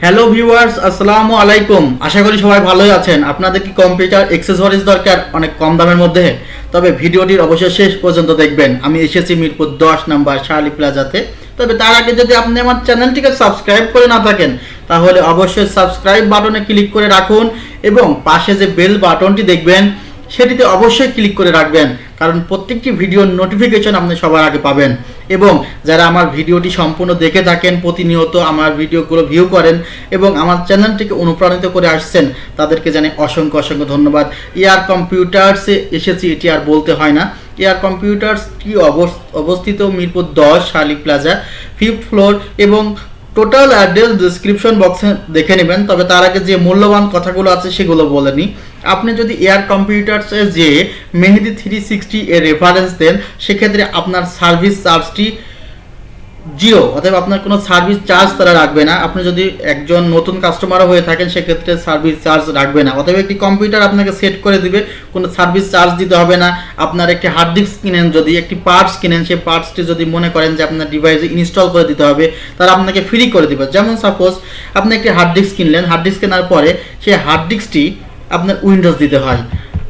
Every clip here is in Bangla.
হ্যালো ভিউয়ার্স, আসসালামু আলাইকুম। আশা করি সবাই ভালোই আছেন। আপনাদের কি কম্পিউটার অ্যাক্সেসরিজ দরকার অনেক কম দামের মধ্যে? তবে ভিডিওটির অবশ্যই শেষ পর্যন্ত দেখবেন। আমি এসেছি মিরপুর 10 নাম্বার শার্লি প্লাজাতে। তবে তার আগে যদি আপনি আমার চ্যানেলটিকে সাবস্ক্রাইব করে না থাকেন তাহলে অবশ্যই সাবস্ক্রাইব বাটনে ক্লিক করে রাখুন এবং পাশে যে বেল বাটনটি দেখবেন সেটিতে অবশ্যই ক্লিক করে রাখবেন, কারণ প্রত্যেকটি ভিডিওর নোটিফিকেশন আপনি সবার আগে পাবেন। এবং যারা আমার ভিডিওটি সম্পূর্ণ দেখে থাকেন, প্রতিনিয়ত আমার ভিডিওগুলো ভিউ করেন এবং আমার চ্যানেলটিকে অনুপ্রাণিত করে আসছেন, তাদেরকে জানাই অসংখ্য অসংখ্য ধন্যবাদ। এয়ার কম্পিউটার্সে এসেছি, এটি আর বলতে হয় না। এয়ার কম্পিউটার্সটি অবস্থিত Mirpur 10 Shirley plaza 5th floor এবং টোটাল অ্যাড্রেস ডিসক্রিপশন বক্সে দেখে নেবেন। তবে তার আগে যে মূল্যবান কথাগুলো আছে সেগুলো বলে নিই। আপনি যদি এয়ার কম্পিউটার্সে যে মেহেদি 360 এর রেফারেন্স দেন, সেক্ষেত্রে আপনার সার্ভিস চার্জটি জিরো, অতএব আপনার কোনো সার্ভিস চার্জ তারা রাখবে না। আপনি যদি একজন নতুন কাস্টমারও হয়ে থাকেন সেক্ষেত্রে সার্ভিস চার্জ রাখবে না। অতএব একটি কম্পিউটার আপনাকে সেট করে দিবে, কোনো সার্ভিস চার্জ দিতে হবে না। আপনার একটি হার্ড ডিস্ক কিনেন, যদি একটি পার্টস কিনেন, সেই পার্টসটি যদি মনে করেন যে আপনার ডিভাইসে ইনস্টল করে দিতে হবে, তারা আপনাকে ফ্রি করে দিবে। যেমন সাপোজ আপনি একটি হার্ড ডিস্ক কিনলেন, হার্ড ডিস্ক কেনার পরে সেই হার্ড ডিস্কটি আপনার উইন্ডোজ দিতে হয়,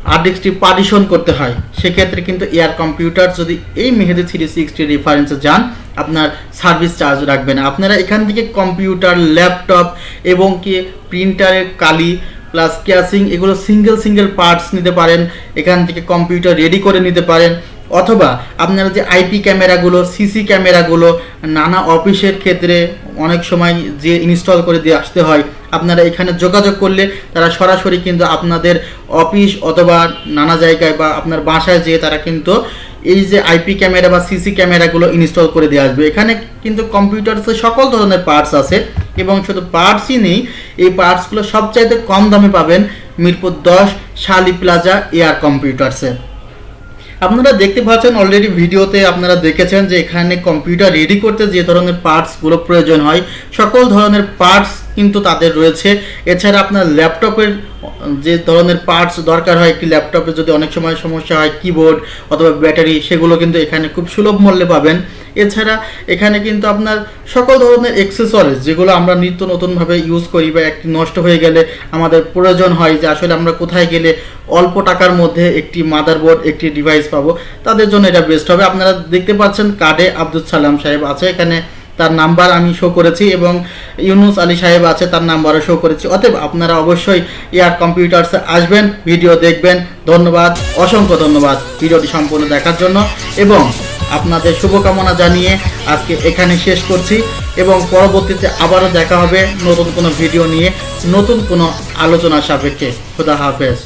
হার্ড ডিস্কটি পার্টিশন করতে হয়। সেক্ষেত্রে কিন্তু এয়ার কম্পিউটার যদি এই মেহেদি 360 রেফারেন্সে যান, আপনার সার্ভিস চার্জ রাখবে না। আপনারা এখান থেকে কম্পিউটার, ল্যাপটপ এবং কি প্রিন্টারের কালি প্লাস ক্যাসিং এগুলো সিঙ্গেল পার্টস নিতে পারেন। এখান থেকে কম্পিউটার রেডি করে নিতে পারেন। অথবা আপনারা যে আইপি ক্যামেরাগুলো, সিসি ক্যামেরাগুলো নানা অফিসের ক্ষেত্রে অনেক সময় যে ইনস্টল করে দিয়ে আসতে হয়, আপনারা এখানে যোগাযোগ করলে তারা সরাসরি কিন্তু আপনাদের অফিস অথবা নানা জায়গায় বা আপনার বাসায় যেয়ে তারা কিন্তু এই যে আইপি ক্যামেরা বা সিসি ক্যামেরাগুলো ইনস্টল করে দিয়ে আসবে। এখানে কিন্তু কম্পিউটারসে সকল ধরনের পার্টস আছে এবং শুধু পার্টসই নেই, এই পার্টসগুলো সবচাইতে কম দামে পাবেন মিরপুর 10 শার্লি প্লাজা এয়ার কম্পিউটারসে। আপনারা দেখতে পাচ্ছেন অলরেডি ভিডিওতে আপনারা দেখেছেন যে এখানে কম্পিউটার রেডি করতে যে ধরনের পার্টসগুলো প্রয়োজন হয় সকল ধরনের পার্টস কিন্তু তাদের রয়েছে। এছাড়া আপনার ল্যাপটপের যে ধরনের পার্টস দরকার হয়, একটি ল্যাপটপে যদি অনেক সময় সমস্যা হয়, কিবোর্ড অথবা ব্যাটারি, সেগুলো কিন্তু এখানে খুব সুলভ মূল্যে পাবেন। এছাড়া এখানে কিন্তু আপনার সকল ধরনের অ্যাক্সেসরিজ যেগুলো আমরা নিত্য নতুনভাবে ইউজ করি বা একটি নষ্ট হয়ে গেলে আমাদের প্রয়োজন হয় যে আসলে আমরা কোথায় গেলে অল্প টাকার মধ্যে একটি মাদারবোর্ড, একটি ডিভাইস পাবো, তাদের জন্য এটা বেস্ট হবে। আপনারা দেখতে পাচ্ছেন কার্ডে আব্দুল সালাম সাহেব আছে, এখানে তার নাম্বার আমি শো করেছি এবং ইউনুস আলী সাহেব আছে, তার নাম্বারও শো করেছি। অতএব আপনারা অবশ্যই এয়ার কম্পিউটার্সে আসবেন, ভিডিও দেখবেন। ধন্যবাদ, অসংখ্য ধন্যবাদ ভিডিওটি সম্পূর্ণ দেখার জন্য এবং আপনাদের শুভকামনা জানিয়ে আজকে এখানে শেষ করছি এবং পরবর্তীতে আবারও দেখা হবে নতুন কোনো ভিডিও নিয়ে, নতুন কোনো আলোচনার সাপেক্ষে। খোদা হাফেজ।